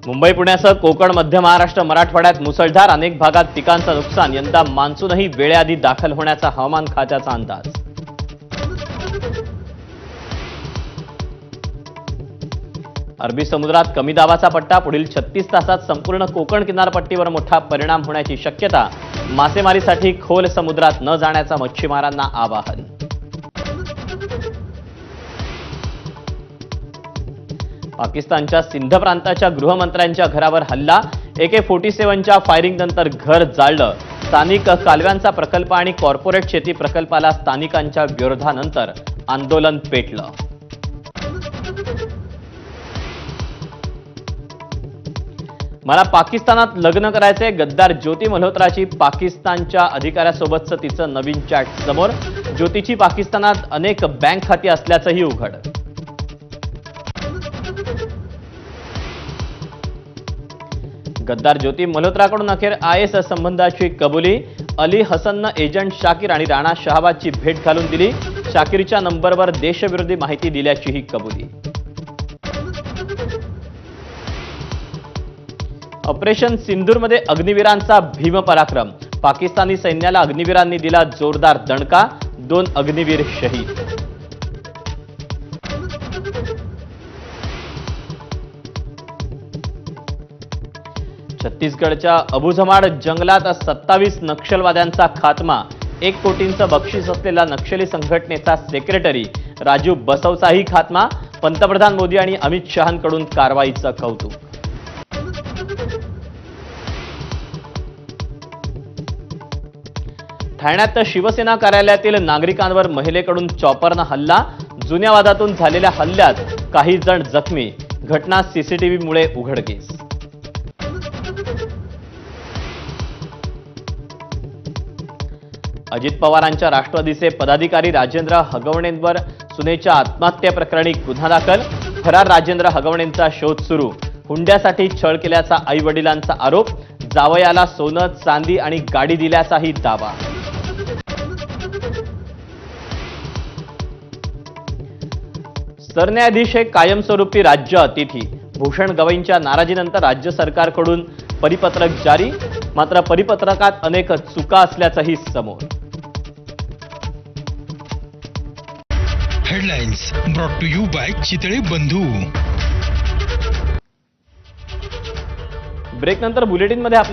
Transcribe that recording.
मुंबई पुण्यासह कोकण, मध्य महाराष्ट्र, मराठवाड्यात मुसळधार, अनेक भागात पिकांचं नुकसान. यंदा मान्सूनही वेळेआधी दाखल होण्याचा हवामान खात्याचा अंदाज. अरबी समुद्रात कमी दाबाचा पट्टा. पुढील 36 तासात संपूर्ण कोकण किनारपट्टीवर मोठा परिणाम होण्याची शक्यता. मासेमारीसाठी खोल समुद्रात न जाण्याचा मच्छीमारांना आवाहन. पाकिस्तानच्या सिंध प्रांताच्या गृहमंत्र्यांच्या घरावर हल्ला. AK-47च्या फायरिंगनंतर घर जाळलं. स्थानिक कालव्यांचा प्रकल्प आणि कॉर्पोरेट शेती प्रकल्पाला स्थानिकांच्या विरोधानंतर आंदोलन पेटलं. मला पाकिस्तानात लग्न करायचे. गद्दार ज्योती मल्होत्राची पाकिस्तानच्या अधिकाऱ्यासोबतचं तिचं नवीन चॅट समोर. ज्योतीची पाकिस्तानात अनेक बँक खाती असल्याचंही उघड. गद्दार ज्योती मल्होत्राकडून अखेर IS संबंधाची कबुली. अली हसननं एजंट शाकिर आणि राणा शहाबाजची भेट घालून दिली. शाकिरच्या नंबरवर देशविरोधी माहिती दिल्याचीही कबुली. ऑपरेशन सिंदूरमध्ये अग्निवीरांचा भीमपराक्रम. पाकिस्तानी सैन्याला अग्निवीरांनी दिला जोरदार दणका. 2 अग्निवीर शहीद. छत्तीसगडच्या अबुझमाड जंगलात 27 नक्षलवाद्यांचा खात्मा. 1 कोटींचं बक्षीस असलेला नक्षली संघटनेचा सेक्रेटरी राजू बसवचाही खात्मा. पंतप्रधान मोदी आणि अमित शहांकडून कारवाईचं कौतुक. ठाण्यात शिवसेना कार्यालयातील नागरिकांवर महिलेकडून चॉपरनं हल्ला. जुन्या वादातून झालेल्या हल्ल्यात काही जण जखमी. घटना CCTVमुळे उघडकीस. अजित पवारांच्या राष्ट्रवादीचे पदाधिकारी राजेंद्र हगवणेंवर सुनेच्या आत्महत्येप्रकरणी गुन्हा दाखल. फरार राजेंद्र हगवणेंचा शोध सुरू. हुंड्यासाठी छळ केल्याचा आई-वडिलांचा आरोप. जावयाला सोनं, चांदी आणि गाडी दिल्याचाही दावा. सरन्यायाधीश हे कायमस्वरूपी राज्य अतिथी. भूषण गवईंच्या नाराजीनंतर राज्य सरकारकडून परिपत्रक जारी. मात्र परिपत्रकात अनेक चुका असल्याचंही समोर. Headlines brought to you by Chitale Bandhu. ब्रेकनंतर बुलेटिनमध्ये आपल्या